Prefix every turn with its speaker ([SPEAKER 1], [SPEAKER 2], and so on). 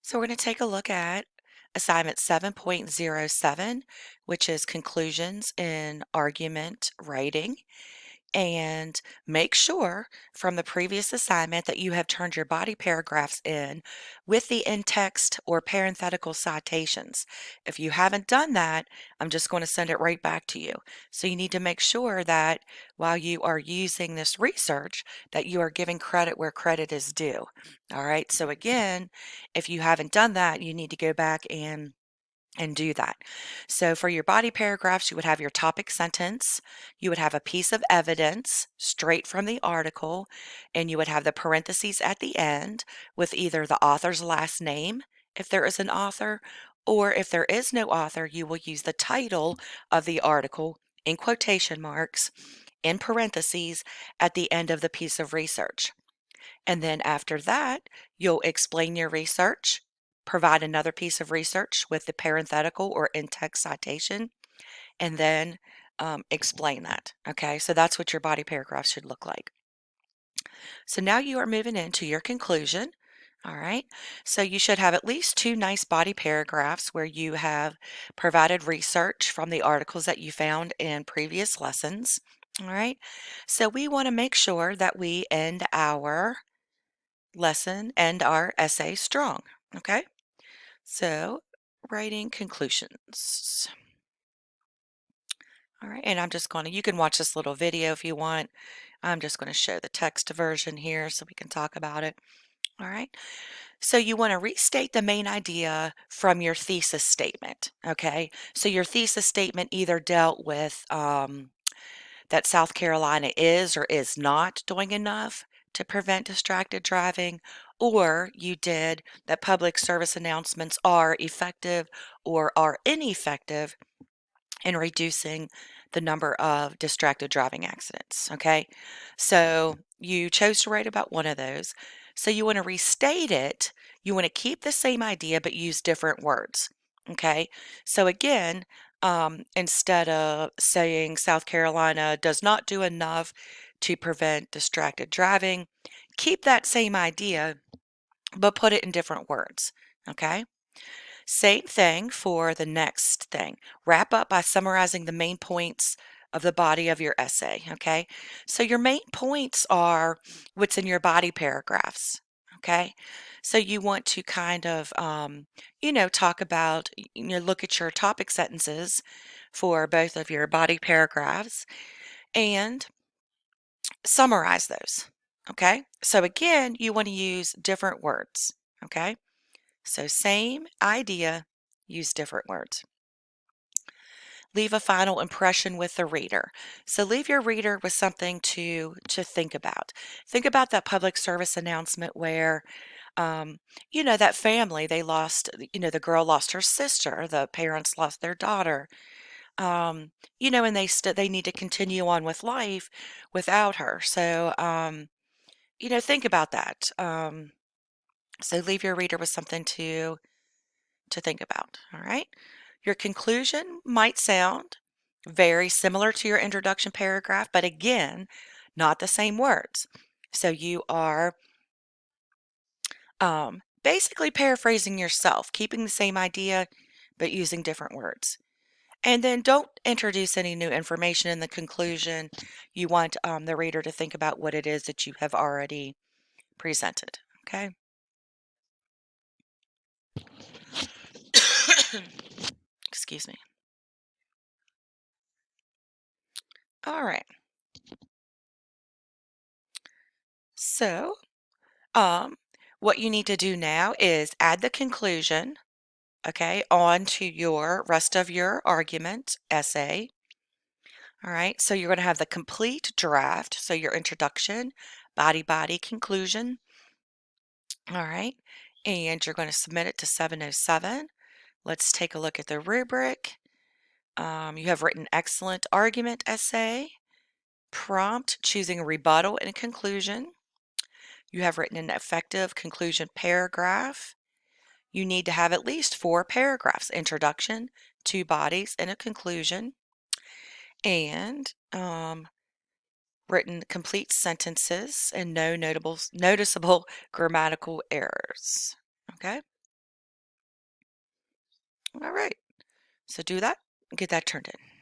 [SPEAKER 1] So we're going to take a look at assignment 7.07, which is conclusions in argument writing. And make sure from the previous assignment that you have turned your body paragraphs in with the in-text or parenthetical citations. If you haven't done that, I'm just going to send it right back to you. So you need to make sure that while you are using this research, that you are giving credit where credit is due. All right, so again, if you haven't done that, you need to go back and do that. So for your body paragraphs, you would have your topic sentence, you would have a piece of evidence straight from the article, and you would have the parentheses at the end with either the author's last name, if there is an author, or if there is no author, you will use the title of the article in quotation marks in parentheses at the end of the piece of research. And then after that, you'll explain your research, provide another piece of research with the parenthetical or in-text citation, and then explain that. Okay, so that's what your body paragraph should look like. So now you are moving into your conclusion. All right, so you should have at least two nice body paragraphs where you have provided research from the articles that you found in previous lessons. All right, so we want to make sure that we end our lesson and our essay strong. Okay, so writing conclusions. All right, and I'm just going to, you can watch this little video if you want. I'm just going to show the text version here so we can talk about it. All right, so you want to restate the main idea from your thesis statement. Okay, so your thesis statement either dealt with that South Carolina is or is not doing enough to prevent distracted driving, or you did that public service announcements are effective or are ineffective in reducing the number of distracted driving accidents. Okay, so you chose to write about one of those. So you want to restate it. You want to keep the same idea but use different words. Okay, so again, instead of saying South Carolina does not do enough to prevent distracted driving, keep that same idea but put it in different words. Okay. Same thing for the next thing. Wrap up by summarizing the main points of the body of your essay, okay? So your main points are what's in your body paragraphs, okay? So you want to kind of, talk about, look at your topic sentences for both of your body paragraphs and summarize those, okay? So again, you want to use different words, okay? So same idea, use different words. Leave a final impression with the reader. So leave your reader with something to think about. Think about that public service announcement where that family, they lost, the girl lost her sister, the parents lost their daughter. And they need to continue on with life without her. So think about that. So leave your reader with something to think about. All right. Your conclusion might sound very similar to your introduction paragraph, but again, not the same words. So you are basically paraphrasing yourself, keeping the same idea, but using different words. And then don't introduce any new information in the conclusion. You want the reader to think about what it is that you have already presented. Okay. Excuse me. All right. So, um, what you need to do now is add the conclusion, okay, on to your rest of your argument essay. All right, so you're going to have the complete draft. So your introduction, body, conclusion. All right, and you're going to submit it to 707. Let's take a look at the rubric. You have written excellent argument essay, prompt, choosing a rebuttal and a conclusion. You have written an effective conclusion paragraph. You need to have at least 4 paragraphs, introduction, 2 bodies, and a conclusion, and written complete sentences and no noticeable grammatical errors. Okay? All right. So do that, get that turned in.